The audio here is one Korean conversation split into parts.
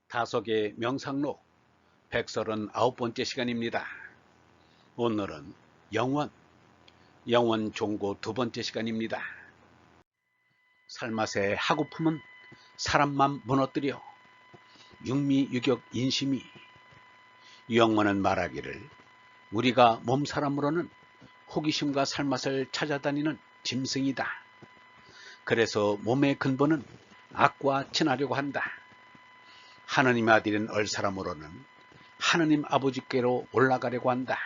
다속의 명상록 139번째 시간입니다. 오늘은 영원 종고 두 번째 시간입니다. 살맛의 하고품은 사람만 무너뜨려 육미유격 인심이. 영원은 말하기를 우리가 몸사람으로는 호기심과 살맛을 찾아다니는 짐승이다. 그래서 몸의 근본은 악과 친하려고 한다. 하느님 아들인 얼사람으로는 하느님 아버지께로 올라가려고 한다.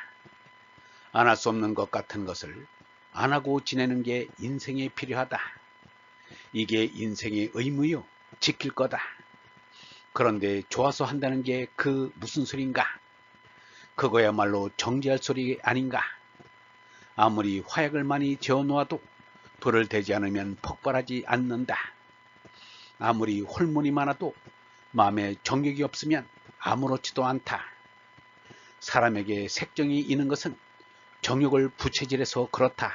안 할 수 없는 것 같은 것을 안 하고 지내는 게 인생에 필요하다. 이게 인생의 의무요, 지킬 거다. 그런데 좋아서 한다는 게 그 무슨 소린가? 그거야말로 정죄할 소리 아닌가? 아무리 화약을 많이 재워놓아도 불을 대지 않으면 폭발하지 않는다. 아무리 홀문이 많아도 마음에 정욕이 없으면 아무렇지도 않다. 사람에게 색정이 있는 것은 정욕을 부채질해서 그렇다.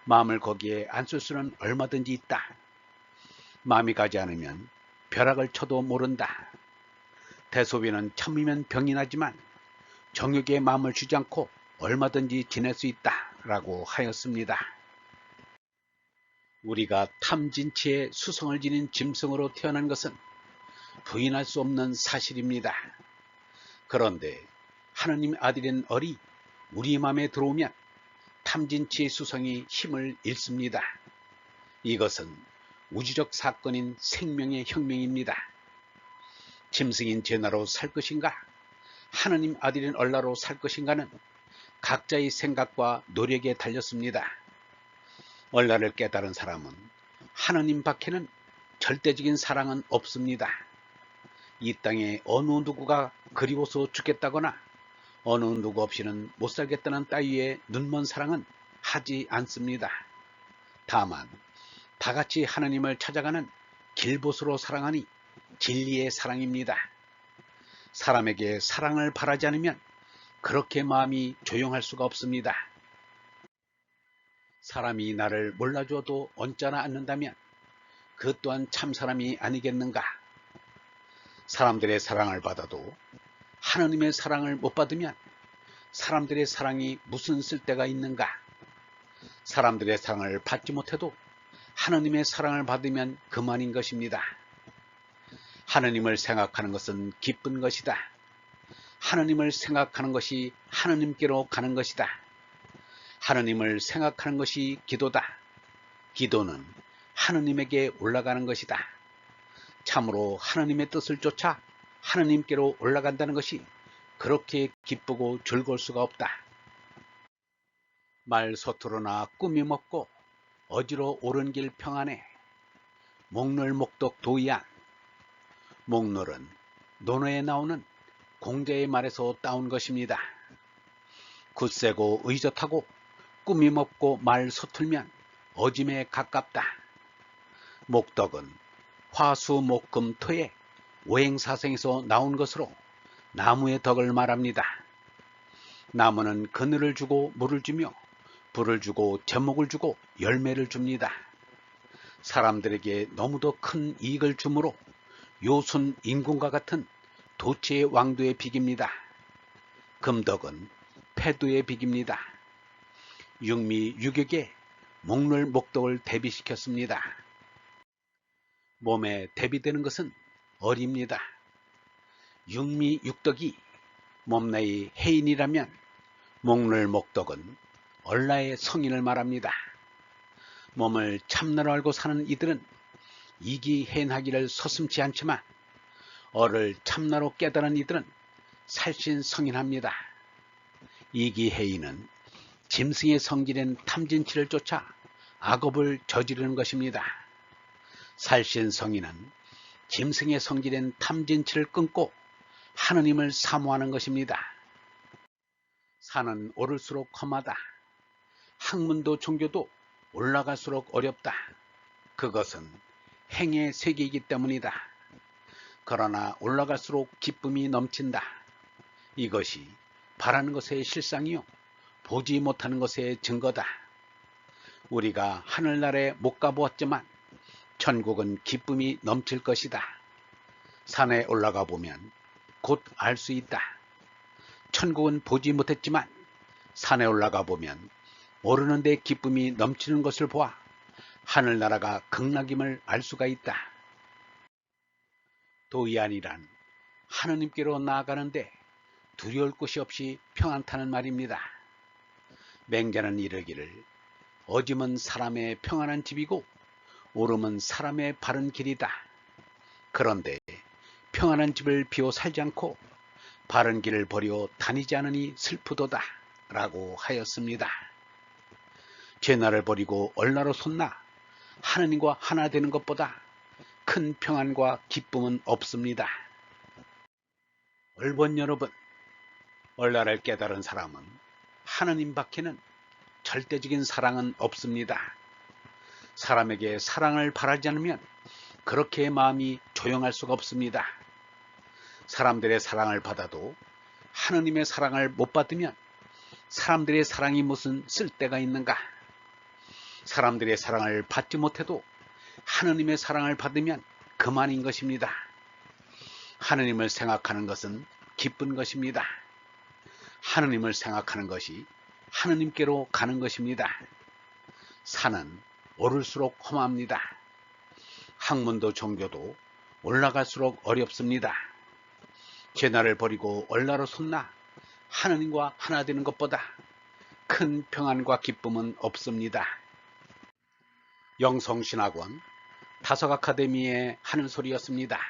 마음을 거기에 안 쓸 수는 얼마든지 있다. 마음이 가지 않으면 벼락을 쳐도 모른다. 대소변은 참으면 병이 나지만 정욕에 마음을 주지 않고 얼마든지 지낼 수 있다 라고 하였습니다. 우리가 탐진치의 수성을 지닌 짐승으로 태어난 것은 부인할 수 없는 사실입니다. 그런데 하느님 아들인 얼이 우리 마음에 들어오면 탐진치의 수성이 힘을 잃습니다. 이것은 우주적 사건인 생명의 혁명입니다. 짐승인 제나로 살 것인가, 하느님 아들인 얼라로 살 것인가는 각자의 생각과 노력에 달렸습니다. 얼라를 깨달은 사람은 하느님 밖에는 절대적인 사랑은 없습니다. 이 땅에 어느 누구가 그리워서 죽겠다거나 어느 누구 없이는 못 살겠다는 따위의 눈먼 사랑은 하지 않습니다. 다만 다같이 하느님을 찾아가는 길봇으로 사랑하니 진리의 사랑입니다. 사람에게 사랑을 바라지 않으면 그렇게 마음이 조용할 수가 없습니다. 사람이 나를 몰라줘도 언짢아 않는다면 그 또한 참 사람이 아니겠는가? 사람들의 사랑을 받아도 하느님의 사랑을 못 받으면 사람들의 사랑이 무슨 쓸데가 있는가? 사람들의 사랑을 받지 못해도 하느님의 사랑을 받으면 그만인 것입니다. 하느님을 생각하는 것은 기쁜 것이다. 하느님을 생각하는 것이 하느님께로 가는 것이다. 하느님을 생각하는 것이 기도다. 기도는 하느님에게 올라가는 것이다. 참으로 하느님의 뜻을 쫓아 하느님께로 올라간다는 것이 그렇게 기쁘고 즐거울 수가 없다. 말 서투르나 꾸미 먹고 어지러 오른 길 평안에 목놀 목독 도이안. 목놀은 논어에 나오는 공자의 말에서 따온 것입니다. 굳세고 의젓하고 꾸미 먹고 말 서툴면 어짐에 가깝다. 목덕은 화수목금토의 오행사생에서 나온 것으로 나무의 덕을 말합니다. 나무는 그늘을 주고 물을 주며 불을 주고 제목을 주고 열매를 줍니다. 사람들에게 너무도 큰 이익을 주므로 요순 인군과 같은 도치의 왕도의 빅입니다. 금덕은 패두의 빅입니다. 육미유격에 목놀 목덕을 대비시켰습니다. 몸에 대비되는 것은 얼입니다. 육미육덕이 몸내의 해인이라면 목놀 목덕은 얼라의 성인을 말합니다. 몸을 참나로 알고 사는 이들은 이기해인하기를 서슴지 않지만 얼을 참나로 깨달은 이들은 살신성인합니다. 이기해인은 짐승의 성질인 탐진치를 쫓아 악업을 저지르는 것입니다. 살신성인은 짐승의 성질인 탐진치를 끊고 하느님을 사모하는 것입니다. 산은 오를수록 험하다. 학문도 종교도 올라갈수록 어렵다. 그것은 행의 세계이기 때문이다. 그러나 올라갈수록 기쁨이 넘친다. 이것이 바라는 것의 실상이요 보지 못하는 것의 증거다. 우리가 하늘나라에 못 가보았지만 천국은 기쁨이 넘칠 것이다. 산에 올라가 보면 곧 알 수 있다. 천국은 보지 못했지만 산에 올라가 보면 모르는 데 기쁨이 넘치는 것을 보아 하늘나라가 극락임을 알 수가 있다. 도의안이란 하느님께로 나아가는데 두려울 것이 없이 평안타는 말입니다. 맹자는 이르기를 어짐은 사람의 평안한 집이고 오름은 사람의 바른 길이다. 그런데 평안한 집을 비워 살지 않고 바른 길을 버려 다니지 않으니 슬프도다 라고 하였습니다. 죄나를 버리고 얼나로 솟나 하느님과 하나 되는 것보다 큰 평안과 기쁨은 없습니다. 얼번 여러분, 얼라를 깨달은 사람은 하느님 밖에는 절대적인 사랑은 없습니다. 사람에게 사랑을 바라지 않으면 그렇게 마음이 조용할 수가 없습니다. 사람들의 사랑을 받아도 하느님의 사랑을 못 받으면 사람들의 사랑이 무슨 쓸데가 있는가? 사람들의 사랑을 받지 못해도 하느님의 사랑을 받으면 그만인 것입니다. 하느님을 생각하는 것은 기쁜 것입니다. 하느님을 생각하는 것이 하느님께로 가는 것입니다. 산은 오를수록 험합니다. 학문도 종교도 올라갈수록 어렵습니다. 죄나를 버리고 얼라로 솟나 하느님과 하나 되는 것보다 큰 평안과 기쁨은 없습니다. 영성신학원 다석아카데미의 하는 소리였습니다.